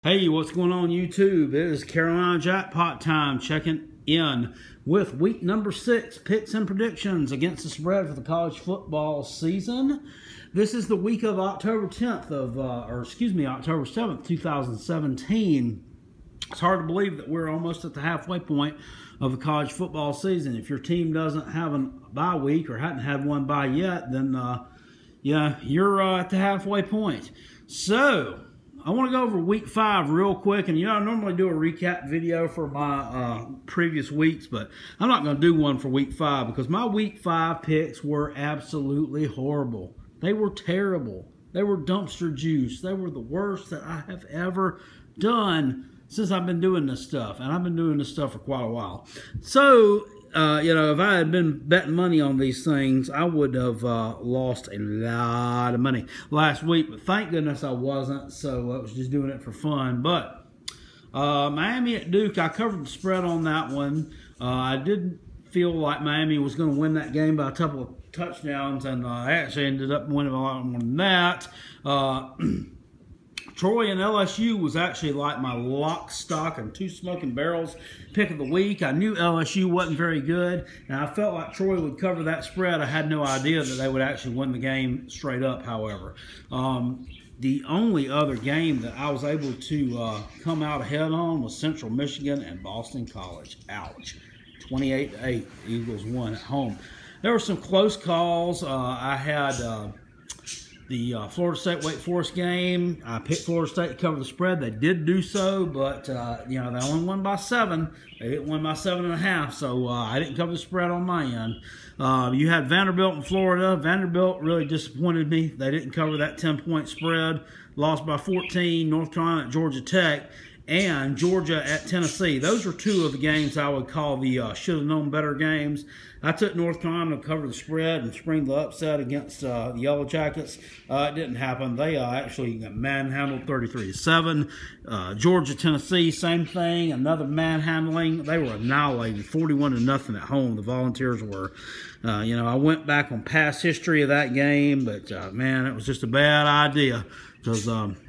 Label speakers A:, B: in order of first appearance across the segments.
A: Hey, what's going on YouTube? It is Carolina Jackpot time, checking in with week number 6, picks and predictions against the spread for the college football season. This is the week of October 7th, 2017. It's hard to believe that we're almost at the halfway point of the college football season. If your team doesn't have a bye week or hadn't had one bye yet, then yeah, you're at the halfway point. So I want to go over week 5 real quick, and I normally do a recap video for my previous weeks, but I'm not going to do one for week 5 because my week 5 picks were absolutely horrible. They were terrible. They were dumpster juice. They were the worst that I have ever done since I've been doing this stuff, and I've been doing this stuff for quite a while. So if I had been betting money on these things, I would have lost a lot of money last week. But thank goodness I wasn't, so I was just doing it for fun. But Miami at Duke, I covered the spread on that one. I didn't feel like Miami was going to win that game by a couple of touchdowns, and I actually ended up winning a lot more than that. Troy and LSU was actually like my lock, stock, and 2 smoking barrels pick of the week. I knew LSU wasn't very good, and I felt like Troy would cover that spread. I had no idea that they would actually win the game straight up, however. The only other game that I was able to come out ahead on was Central Michigan and Boston College. Ouch. 28-8, Eagles won at home. There were some close calls. I had the Florida State-Wake Forest game. I picked Florida State to cover the spread. They did do so, but they only won by 7. They didn't win by 7.5, so I didn't cover the spread on my end. You had Vanderbilt in Florida. Vanderbilt really disappointed me. They didn't cover that 10-point spread. Lost by 14. North Carolina at Georgia Tech, and Georgia at Tennessee. Those were 2 of the games I would call the should-have-known better games. I took North Carolina to cover the spread and spring the upset against the Yellow Jackets. It didn't happen. They actually got manhandled 33-7. Georgia, Tennessee, same thing. Another manhandling. They were annihilated 41-0 at home. The Volunteers were. I went back on past history of that game, but man, it was just a bad idea because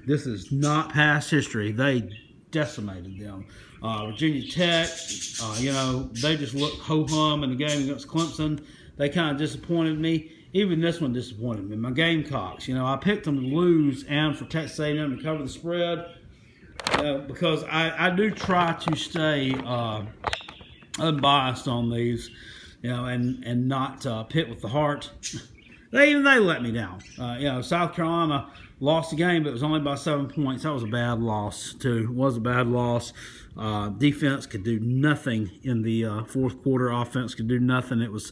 A: this is not past history. They decimated them. Virginia Tech, they just looked ho-hum in the game against Clemson. They kind of disappointed me. Even this one disappointed me. My Gamecocks, I picked them to lose and for Texas A&M to cover the spread because I do try to stay unbiased on these, and not pick with the heart. They let me down. South Carolina lost the game, but it was only by 7 points. That was a bad loss, too. It was a bad loss. Defense could do nothing in the fourth quarter. Offense could do nothing. That was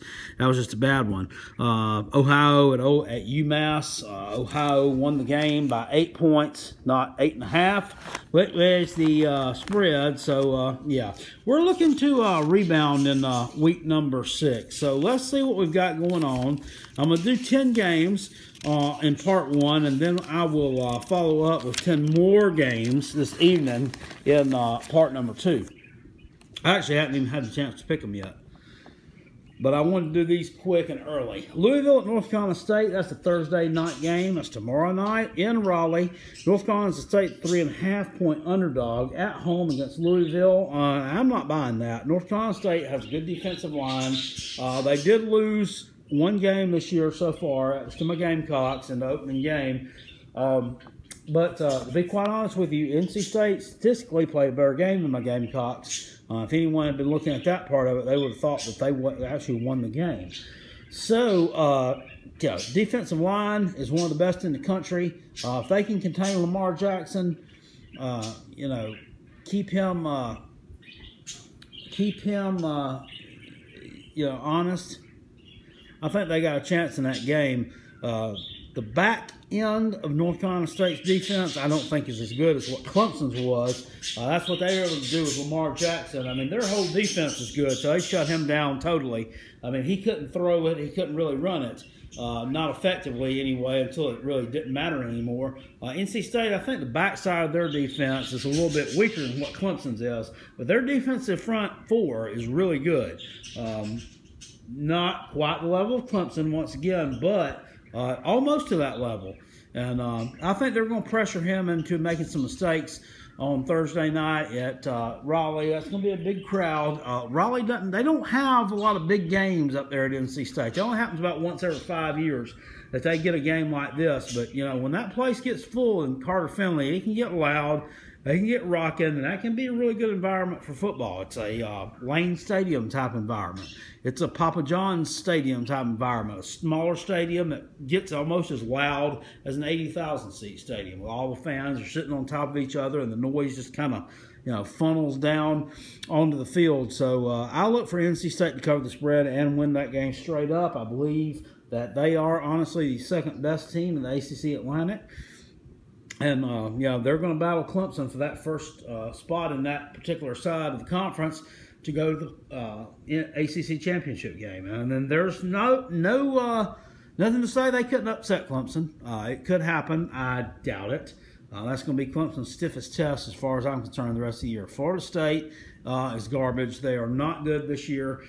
A: just a bad one. Ohio at UMass. Ohio won the game by 8 points, not 8.5. Where's the spread? So yeah, we're looking to rebound in week number 6. So let's see what we've got going on. I'm gonna do 10 games in part 1, and then I will follow up with 10 more games this evening in part number 2. I actually haven't even had a chance to pick them yet, but I wanted to do these quick and early. Louisville at North Carolina State, that's a Thursday night game. That's tomorrow night in Raleigh. North Carolina State 3.5-point underdog at home against Louisville. I'm not buying that. North Carolina State has a good defensive line. They did lose 1 game this year so far. It was to my Gamecocks in the opening game. But to be quite honest with you, NC State statistically played a better game than my Gamecocks. If anyone had been looking at that part of it, they would have thought that they actually won the game. So, defensive line is one of the best in the country. If they can contain Lamar Jackson, keep him honest, I think they got a chance in that game. The back end of North Carolina State's defense, I don't think is as good as what Clemson's was. That's what they were able to do with Lamar Jackson. I mean, their whole defense is good, so they shut him down totally. I mean, he couldn't throw it. He couldn't really run it. Not effectively anyway, until it really didn't matter anymore. NC State, I think the backside of their defense is a little bit weaker than what Clemson's is, but their defensive front 4 is really good. Not quite the level of Clemson once again, but almost to that level. And I think they're going to pressure him into making some mistakes. on Thursday night at Raleigh. That's going to be a big crowd. Raleigh they don't have a lot of big games up there at NC State. It only happens about once every 5 years that they get a game like this. But, you know, when that place gets full in Carter Finley, it can get loud. They can get rocking, and that can be a really good environment for football. It's a Lane Stadium type environment. It's a Papa John's Stadium type environment, a smaller stadium that gets almost as loud as an 80,000-seat stadium. Where all the fans are sitting on top of each other, and the noise just kind of, you know, funnels down onto the field. So I look for NC State to cover the spread and win that game straight up. I believe that they are honestly the second best team in the ACC Atlantic. And, yeah, they're going to battle Clemson for that first spot in that particular side of the conference to go to the ACC championship game. And then there's nothing to say they couldn't upset Clemson. It could happen. I doubt it. That's going to be Clemson's stiffest test as far as I'm concerned the rest of the year. Florida State is garbage. They are not good this year.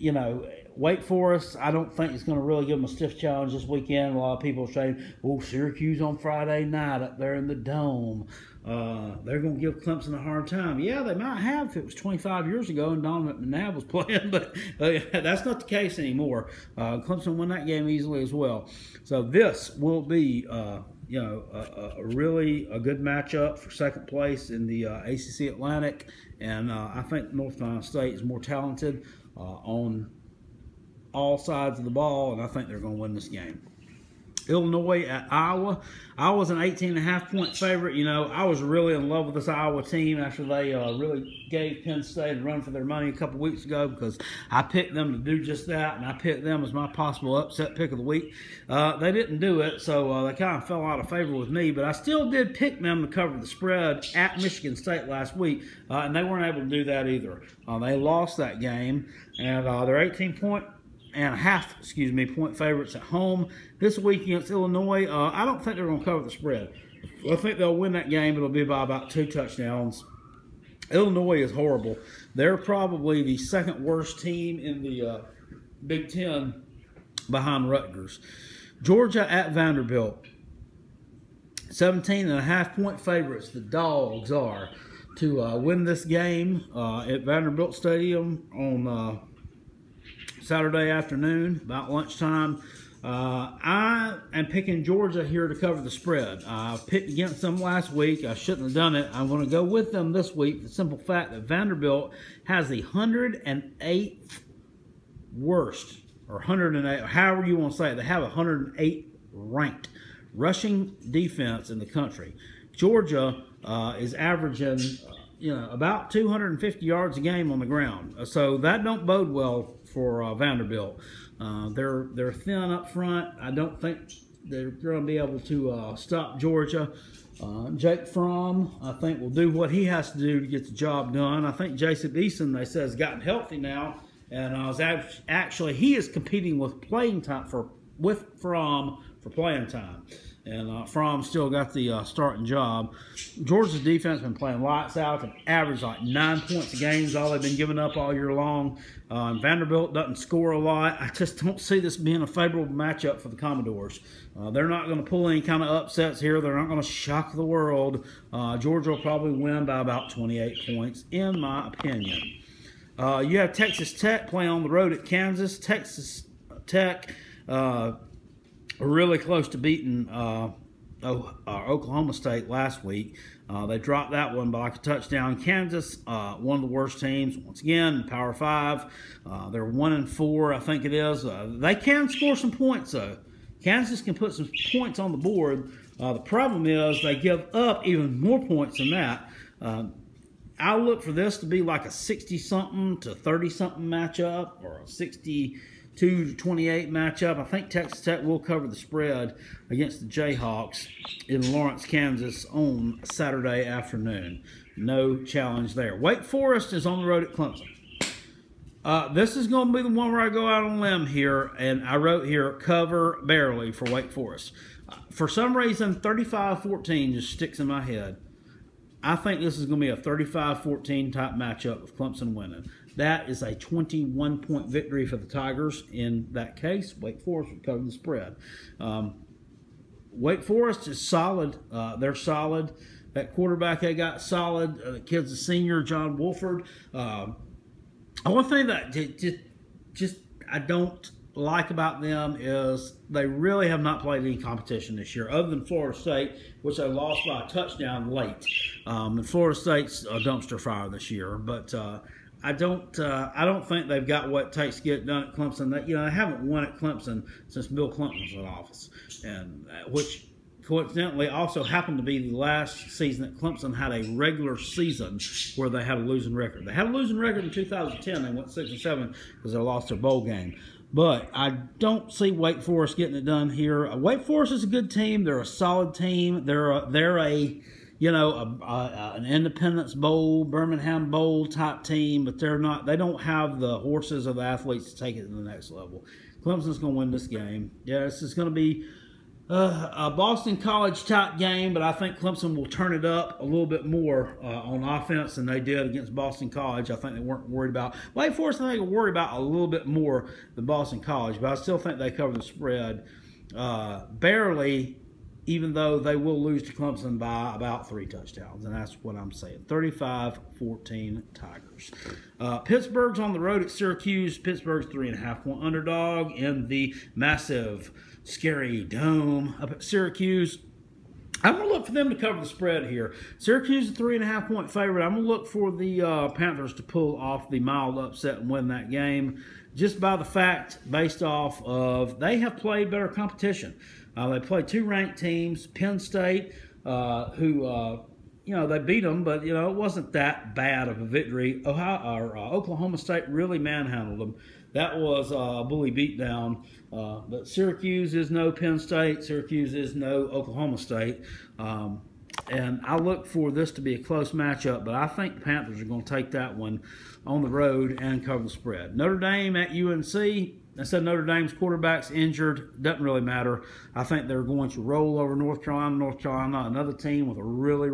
A: You know, Wake Forest, I don't think it's going to really give them a stiff challenge this weekend. A lot of people are saying, oh, Syracuse on Friday night up there in the Dome. They're going to give Clemson a hard time. Yeah, they might have if it was 25 years ago and Donovan McNabb was playing, but that's not the case anymore. Clemson won that game easily as well. So this will be, you know, a really good matchup for second place in the ACC Atlantic. And I think North Carolina State is more talented on all sides of the ball, and I think they're going to win this game. Illinois at Iowa. Iowa's an 18.5-point favorite. You know, I was really in love with this Iowa team after they really gave Penn State a run for their money a couple weeks ago, because I picked them to do just that, and I picked them as my possible upset pick of the week. They didn't do it, so they kind of fell out of favor with me, but I still did pick them to cover the spread at Michigan State last week, and they weren't able to do that either. They lost that game, and they're 18.5 point favorites at home this week against Illinois. I don't think they're going to cover the spread. I think they'll win that game. It'll be by about 2 touchdowns. Illinois is horrible. They're probably the second worst team in the Big Ten behind Rutgers. Georgia at Vanderbilt. 17.5-point favorites. The Dogs are to win this game at Vanderbilt Stadium on Saturday afternoon, about lunchtime. I am picking Georgia here to cover the spread. I picked against them last week. I shouldn't have done it. I'm going to go with them this week. The simple fact that Vanderbilt has the 108th worst, or 108, however you want to say it. They have 108th ranked rushing defense in the country. Georgia is averaging, you know, about 250 yards a game on the ground. So that don't bode well for Vanderbilt. They're thin up front. I don't think they're going to be able to stop Georgia. Jake Fromm, I think, will do what he has to do to get the job done. I think Jason Eason, they say, has gotten healthy now, and actually he is competing with playing time with Fromm for playing time. And Fromm still got the starting job. Georgia's defense has been playing lights out. They've averaged like 9 points a game is all they've been giving up all year long. Vanderbilt doesn't score a lot. I just don't see this being a favorable matchup for the Commodores. They're not going to pull any kind of upsets here. They're not going to shock the world. Georgia will probably win by about 28 points, in my opinion. You have Texas Tech playing on the road at Kansas. Texas Tech really close to beating Oklahoma State last week. They dropped that one by like a touchdown. Kansas, one of the worst teams, once again, Power 5. They're 1-4, I think it is. They can score some points, though. Kansas can put some points on the board. The problem is they give up even more points than that. I look for this to be like a 60-something to 30-something matchup, or a 62-28 matchup. I think Texas Tech will cover the spread against the Jayhawks in Lawrence, Kansas on Saturday afternoon. No challenge there. Wake Forest is on the road at Clemson. This is going to be the one where I go out on a limb here, and I wrote here, cover barely for Wake Forest. For some reason, 35-14 just sticks in my head. I think this is going to be a 35-14 type matchup with Clemson winning. That is a 21-point victory for the Tigers. In that case, Wake Forest will cover the spread. Wake Forest is solid. They're solid. That quarterback they got solid. The kid's a senior, John Wolford. One thing that just I don't like about them is they really have not played any competition this year, other than Florida State, which they lost by a touchdown late. And Florida State's a dumpster fire this year, but I don't think they've got what it takes to get it done at Clemson. They haven't won at Clemson since Bill Clinton was in office, and which coincidentally also happened to be the last season that Clemson had a regular season where they had a losing record. They had a losing record in 2010. They went 6-7 because they lost their bowl game. But I don't see Wake Forest getting it done here. Wake Forest is a good team. They're a solid team. They're an Independence Bowl, Birmingham Bowl type team, but they don't have the horses or the athletes to take it to the next level. Clemson's going to win this game. Yeah, this is going to be a Boston College type game, but I think Clemson will turn it up a little bit more on offense than they did against Boston College. I think they weren't worried about Wake Forest. I think they were worried about a little bit more than Boston College, but I still think they cover the spread barely, even though they will lose to Clemson by about 3 touchdowns, and that's what I'm saying. 35-14 Tigers. Pittsburgh's on the road at Syracuse. Pittsburgh's 3.5-point underdog in the massive, scary dome up at Syracuse. I'm going to look for them to cover the spread here. Syracuse is a 3.5-point favorite. I'm going to look for the Panthers to pull off the mild upset and win that game, just by the fact, based off of they have played better competition. They played 2 ranked teams, Penn State, who they beat them, but it wasn't that bad of a victory. Oklahoma State really manhandled them. That was a bully beatdown. But Syracuse is no Penn State. Syracuse is no Oklahoma State. And I look for this to be a close matchup, but I think the Panthers are going to take that one on the road and cover the spread. Notre Dame at UNC. I said Notre Dame's quarterback's injured. Doesn't really matter. I think they're going to roll over North Carolina. Another team with a really